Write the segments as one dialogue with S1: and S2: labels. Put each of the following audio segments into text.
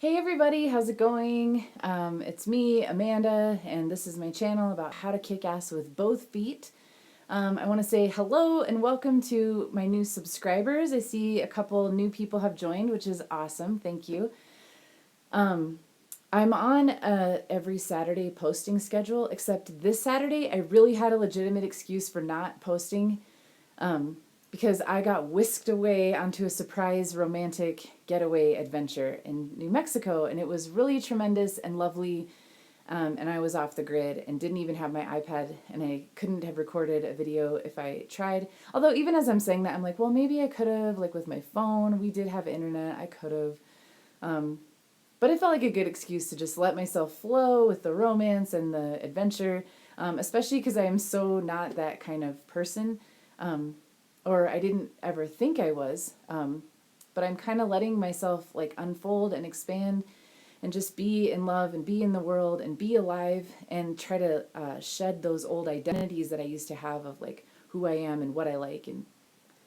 S1: Hey everybody, how's it going? It's me, Amanda, and this is my channel about how to kick ass with both feet. I want to say hello and welcome to my new subscribers. I see a couple new people have joined, which is awesome. Thank you. I'm on a every Saturday posting schedule, except this Saturday I really had a legitimate excuse for not posting because I got whisked away onto a surprise romantic getaway adventure in New Mexico, and it was really tremendous and lovely. And I was off the grid and didn't even have my iPad, and I couldn't have recorded a video if I tried. Although, even as I'm saying that, I'm like, well, maybe I could have, like with my phone, we did have internet, I could have. But it felt like a good excuse to just let myself flow with the romance and the adventure, especially because I am so not that kind of person. Or I didn't ever think I was. But I'm kind of letting myself like unfold and expand and just be in love and be in the world and be alive and try to shed those old identities that I used to have of like who I am and what I like. And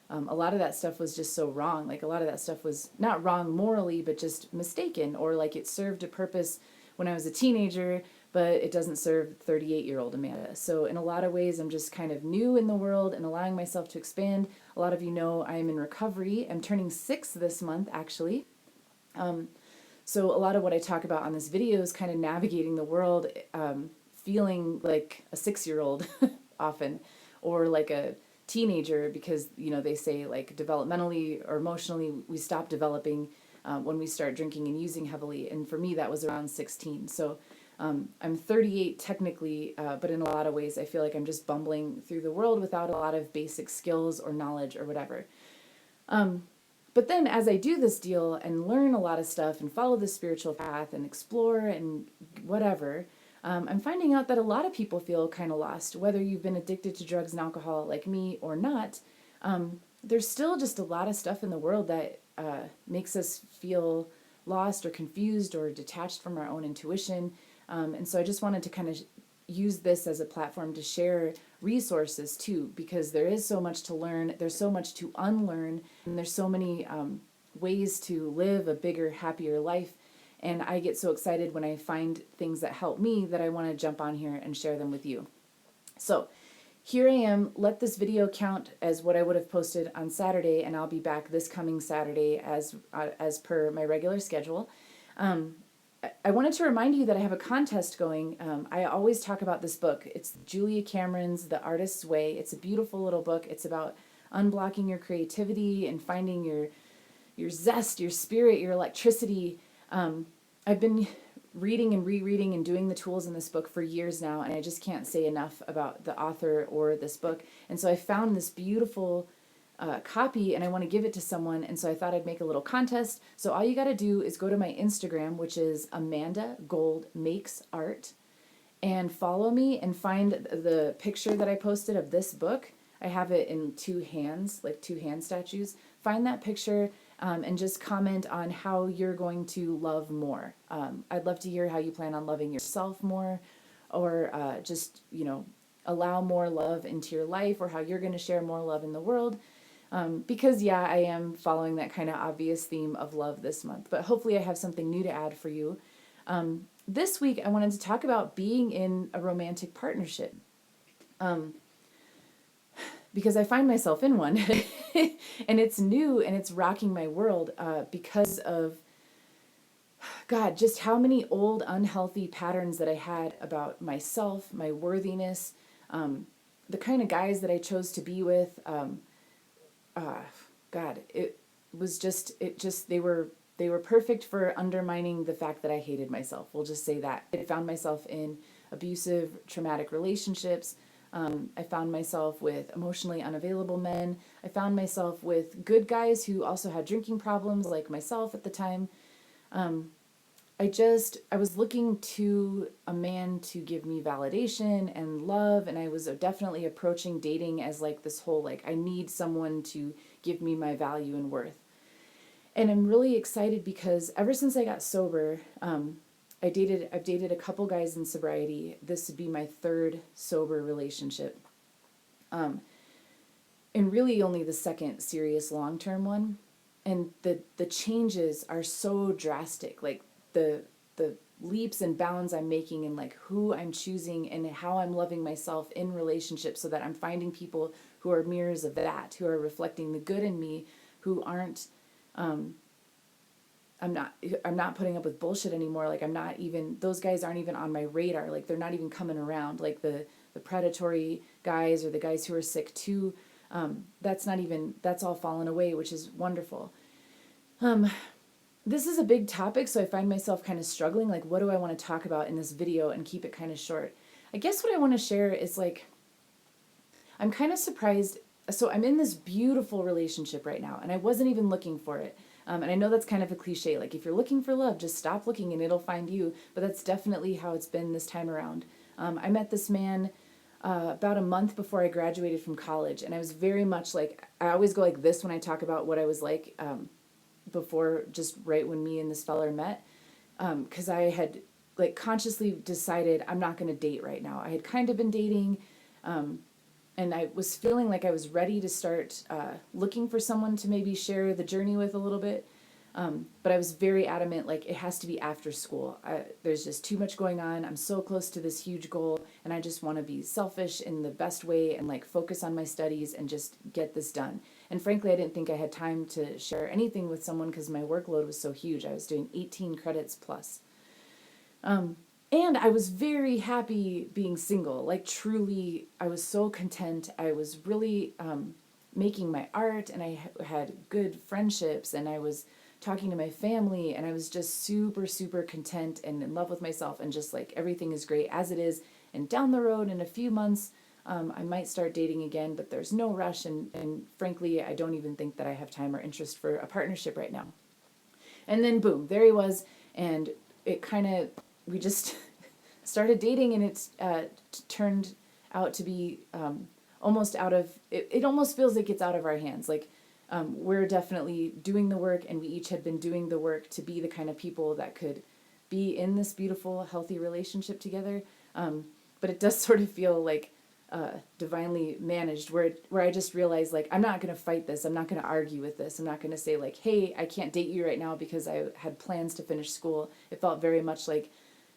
S1: a lot of that stuff was just so wrong. Like a lot of that stuff was not wrong morally, but just mistaken, or like it served a purpose when I was a teenager, but it doesn't serve 38-year-old Amanda. So in a lot of ways, I'm just kind of new in the world and allowing myself to expand. A lot of you know I am in recovery. I'm turning 6 this month, actually. So a lot of what I talk about on this video is kind of navigating the world, feeling like a 6-year-old often, or like a teenager, because they say like developmentally or emotionally we stop developing when we start drinking and using heavily, and for me that was around 16. So I'm 38 technically, but in a lot of ways I feel like I'm just bumbling through the world without a lot of basic skills or knowledge or whatever. But then as I do this deal and learn a lot of stuff and follow the spiritual path and explore and whatever, I'm finding out that a lot of people feel kind of lost, whether you've been addicted to drugs and alcohol like me or not. There's still just a lot of stuff in the world that makes us feel lost or confused or detached from our own intuition. And so I just wanted to kind of use this as a platform to share resources too, because there is so much to learn, there's so much to unlearn, and there's so many ways to live a bigger, happier life. And I get so excited when I find things that help me that I want to jump on here and share them with you. So here I am. Let this video count as what I would have posted on Saturday, and I'll be back this coming Saturday as per my regular schedule. I wanted to remind you that I have a contest going. I always talk about this book. It's Julia Cameron's The Artist's Way. It's a beautiful little book. It's about unblocking your creativity and finding your zest, your spirit, your electricity. I've been reading and rereading and doing the tools in this book for years now, and I just can't say enough about the author or this book. And so I found this beautiful copy and I want to give it to someone, and so I thought I'd make a little contest. So all you got to do is go to my Instagram, which is Amanda Gold Makes Art, and follow me and find the picture that I posted of this book. I have it in two hands, like two hand statues. Find that picture and just comment on how you're going to love more. I'd love to hear how you plan on loving yourself more, or just, allow more love into your life, or how you're going to share more love in the world. Because yeah, I am following that kind of obvious theme of love this month, but hopefully I have something new to add for you. This week I wanted to talk about being in a romantic partnership. Because I find myself in one and it's new and it's rocking my world because of, God, just how many old unhealthy patterns that I had about myself, my worthiness, the kind of guys that I chose to be with. God, they were perfect for undermining the fact that I hated myself. We'll just say that. I found myself in abusive, traumatic relationships. I found myself with emotionally unavailable men. I found myself with good guys who also had drinking problems like myself at the time. I was looking to a man to give me validation and love, and I was definitely approaching dating as like this whole, like, I need someone to give me my value and worth. And I'm really excited because ever since I got sober, I've dated a couple guys in sobriety. This would be my third sober relationship. And really only the second serious long-term one. And the changes are so drastic. Like, the leaps and bounds I'm making and like who I'm choosing and how I'm loving myself in relationships, so that I'm finding people who are mirrors of that, who are reflecting the good in me, who aren't I'm not putting up with bullshit anymore. Like I'm not even, those guys aren't even on my radar. Like they're not even coming around. Like the predatory guys or the guys who are sick too. That's not even, that's all fallen away, which is wonderful. This is a big topic, so I find myself kind of struggling. Like, what do I want to talk about in this video and keep it kind of short? I guess what I want to share is like, I'm kind of surprised. So I'm in this beautiful relationship right now, and I wasn't even looking for it. And I know that's kind of a cliche. Like, if you're looking for love, just stop looking and it'll find you. But that's definitely how it's been this time around. I met this man about a month before I graduated from college, and I was very much like, I always go like this when I talk about what I was like before, just right when me and this fella met, because I had like consciously decided I'm not going to date right now. I had kind of been dating, and I was feeling like I was ready to start looking for someone to maybe share the journey with a little bit. But I was very adamant, like, it has to be after school. There's just too much going on. I'm so close to this huge goal, and I just want to be selfish in the best way and, like, focus on my studies and just get this done. And frankly, I didn't think I had time to share anything with someone because my workload was so huge. I was doing 18 credits plus. And I was very happy being single. Like, truly, I was so content. I was really making my art, and I had good friendships, and I was talking to my family, and I was just super, super content and in love with myself, and just like everything is great as it is. And down the road, in a few months, I might start dating again, but there's no rush. And frankly, I don't even think that I have time or interest for a partnership right now. And then boom, there he was. And it kind of, we just started dating, and it's turned out to be almost out of, it almost feels like it's out of our hands. Like, we're definitely doing the work, and we each had been doing the work to be the kind of people that could be in this beautiful, healthy relationship together. But it does sort of feel like divinely managed, where I just realized, like, I'm not going to fight this. I'm not going to argue with this. I'm not going to say, like, hey, I can't date you right now because I had plans to finish school. It felt very much like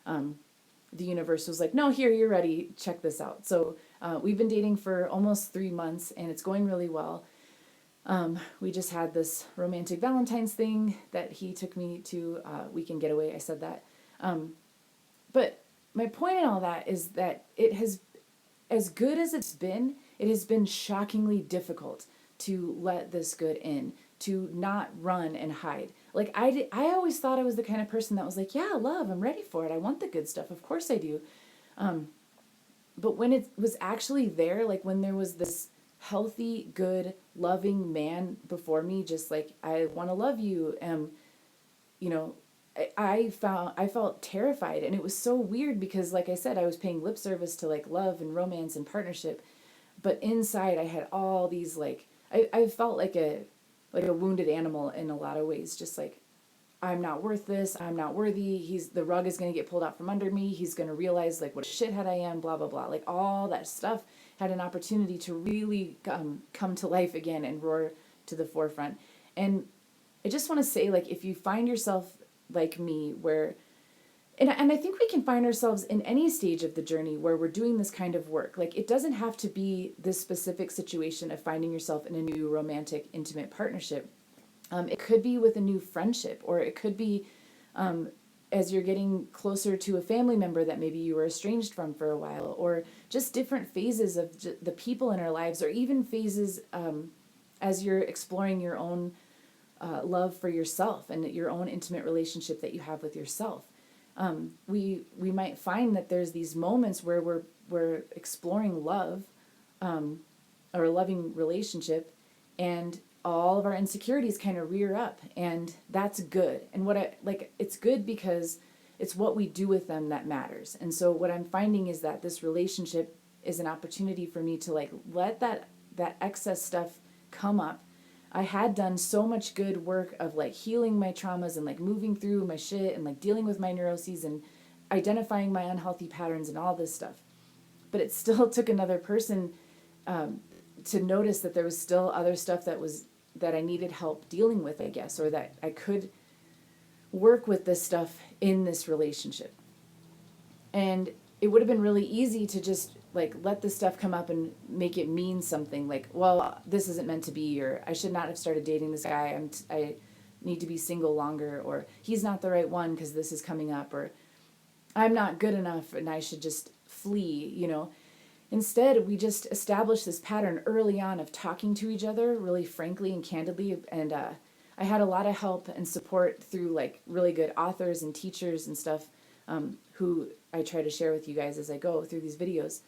S1: the universe was like, no, here, you're ready. Check this out. So we've been dating for almost 3 months, and it's going really well. We just had this romantic Valentine's thing that he took me to, weekend getaway. I said that. But my point in all that is that it has, as good as it's been, it has been shockingly difficult to let this good in, to not run and hide. Like I always thought I was the kind of person that was like, yeah, love, I'm ready for it. I want the good stuff. Of course I do. But when it was actually there, like when there was this healthy, good, loving man before me, just like, I want to love you. You know, I felt terrified, and it was so weird because, like I said, I was paying lip service to like love and romance and partnership, but inside I had all these like, I felt like a wounded animal in a lot of ways, just like, I'm not worth this, I'm not worthy, the rug is going to get pulled out from under me, he's going to realize like what a shithead I am, blah, blah, blah. Like all that stuff had an opportunity to really come to life again and roar to the forefront. And I just want to say, like, if you find yourself like me, where, and I think we can find ourselves in any stage of the journey where we're doing this kind of work. Like, it doesn't have to be this specific situation of finding yourself in a new romantic, intimate partnership. It could be with a new friendship, or it could be as you're getting closer to a family member that maybe you were estranged from for a while, or just different phases of the people in our lives, or even phases as you're exploring your own love for yourself and your own intimate relationship that you have with yourself. We might find that there's these moments where we're exploring love or a loving relationship, and all of our insecurities kind of rear up, and that's good. And it's good because it's what we do with them that matters. And so what I'm finding is that this relationship is an opportunity for me to like let that excess stuff come up. I had done so much good work of like healing my traumas and like moving through my shit and like dealing with my neuroses and identifying my unhealthy patterns and all this stuff. But it still took another person to notice that there was still other stuff that I needed help dealing with, I guess, or that I could work with this stuff in this relationship. And it would have been really easy to just like let this stuff come up and make it mean something, like, well, this isn't meant to be, or I should not have started dating this guy. I need to be single longer, or he's not the right one because this is coming up, or I'm not good enough and I should just flee, you know. Instead, we just established this pattern early on of talking to each other really frankly and candidly. And I had a lot of help and support through like really good authors and teachers and stuff, who I try to share with you guys as I go through these videos.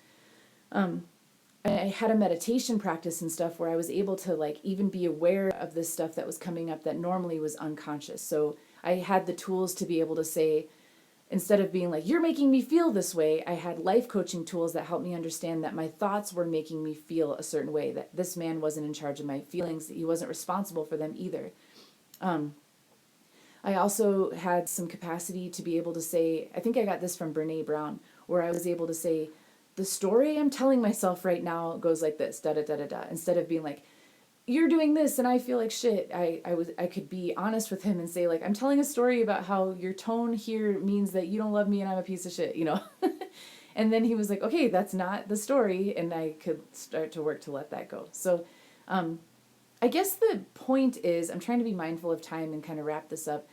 S1: I had a meditation practice and stuff where I was able to like even be aware of this stuff that was coming up that normally was unconscious. So I had the tools to be able to say, instead of being like, you're making me feel this way, I had life coaching tools that helped me understand that my thoughts were making me feel a certain way, that this man wasn't in charge of my feelings, that he wasn't responsible for them either. I also had some capacity to be able to say, I think I got this from Brene Brown, where I was able to say, the story I'm telling myself right now goes like this, da da da da da, instead of being like, you're doing this and I feel like shit. I could be honest with him and say, like, I'm telling a story about how your tone here means that you don't love me and I'm a piece of shit, you know. And then he was like, okay, that's not the story, and I could start to work to let that go. So I guess the point is, I'm trying to be mindful of time and kind of wrap this up.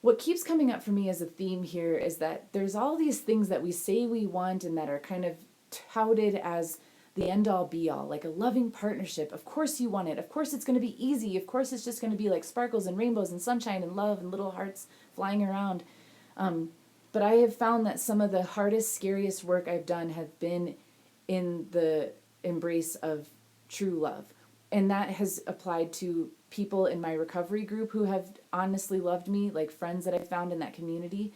S1: What keeps coming up for me as a theme here is that there's all these things that we say we want and that are kind of touted as the end all be all, like a loving partnership. Of course you want it. Of course it's going to be easy. Of course it's just going to be like sparkles and rainbows and sunshine and love and little hearts flying around. But I have found that some of the hardest, scariest work I've done have been in the embrace of true love. And that has applied to people in my recovery group who have honestly loved me, like friends that I found in that community.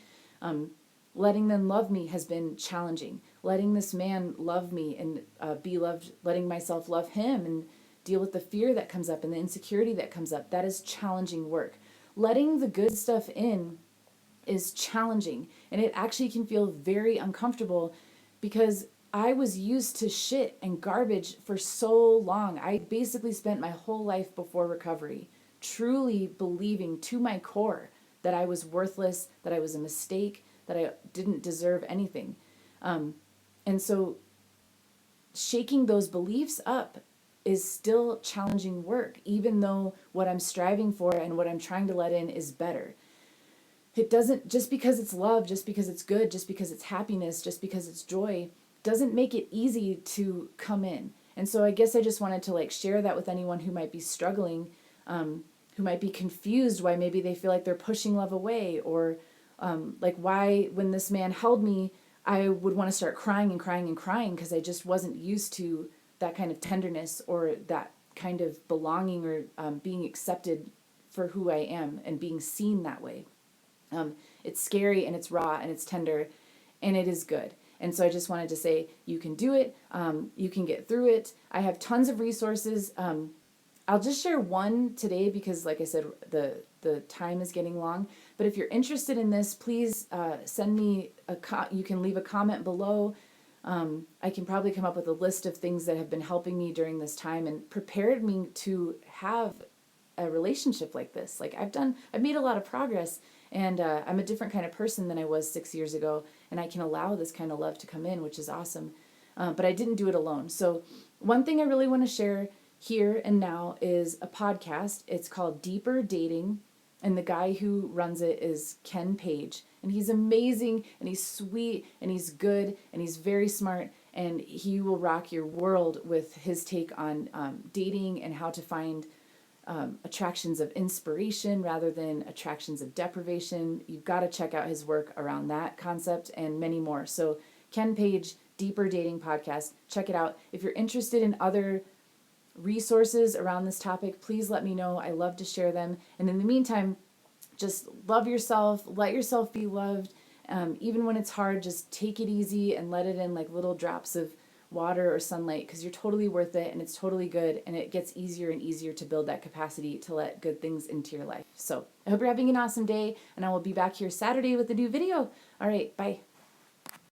S1: Letting them love me has been challenging. Letting this man love me and be loved, letting myself love him and deal with the fear that comes up and the insecurity that comes up, that is challenging work. Letting the good stuff in is challenging, and it actually can feel very uncomfortable because I was used to shit and garbage for so long. I basically spent my whole life before recovery truly believing to my core that I was worthless, that I was a mistake, that I didn't deserve anything. And so shaking those beliefs up is still challenging work, even though what I'm striving for and what I'm trying to let in is better. It doesn't, just because it's love, just because it's good, just because it's happiness, just because it's joy, doesn't make it easy to come in. And so I guess I just wanted to like share that with anyone who might be struggling, who might be confused why maybe they feel like they're pushing love away, or like why when this man held me, I would want to start crying and crying and crying because I just wasn't used to that kind of tenderness or that kind of belonging or being accepted for who I am and being seen that way. It's scary and it's raw and it's tender and it is good. And so I just wanted to say, you can do it. You can get through it. I have tons of resources. I'll just share one today because, like I said, the time is getting long. But if you're interested in this, please send me you can leave a comment below. I can probably come up with a list of things that have been helping me during this time and prepared me to have a relationship like this. Like I've made a lot of progress, and I'm a different kind of person than I was 6 years ago, and I can allow this kind of love to come in, which is awesome. But I didn't do it alone. So one thing I really want to share here and now is a podcast. It's called Deeper Dating, and the guy who runs it is Ken Page, and he's amazing, and he's sweet, and he's good, and he's very smart, and he will rock your world with his take on dating and how to find attractions of inspiration rather than attractions of deprivation. You've got to check out his work around that concept and many more. So Ken Page, Deeper Dating Podcast, check it out. If you're interested in other resources around this topic, please let me know. I love to share them. And in the meantime, just love yourself, let yourself be loved. Even when it's hard, just take it easy and let it in like little drops of water or sunlight, because you're totally worth it and it's totally good, and it gets easier and easier to build that capacity to let good things into your life. So I hope you're having an awesome day, and I will be back here Saturday with a new video. All right, bye.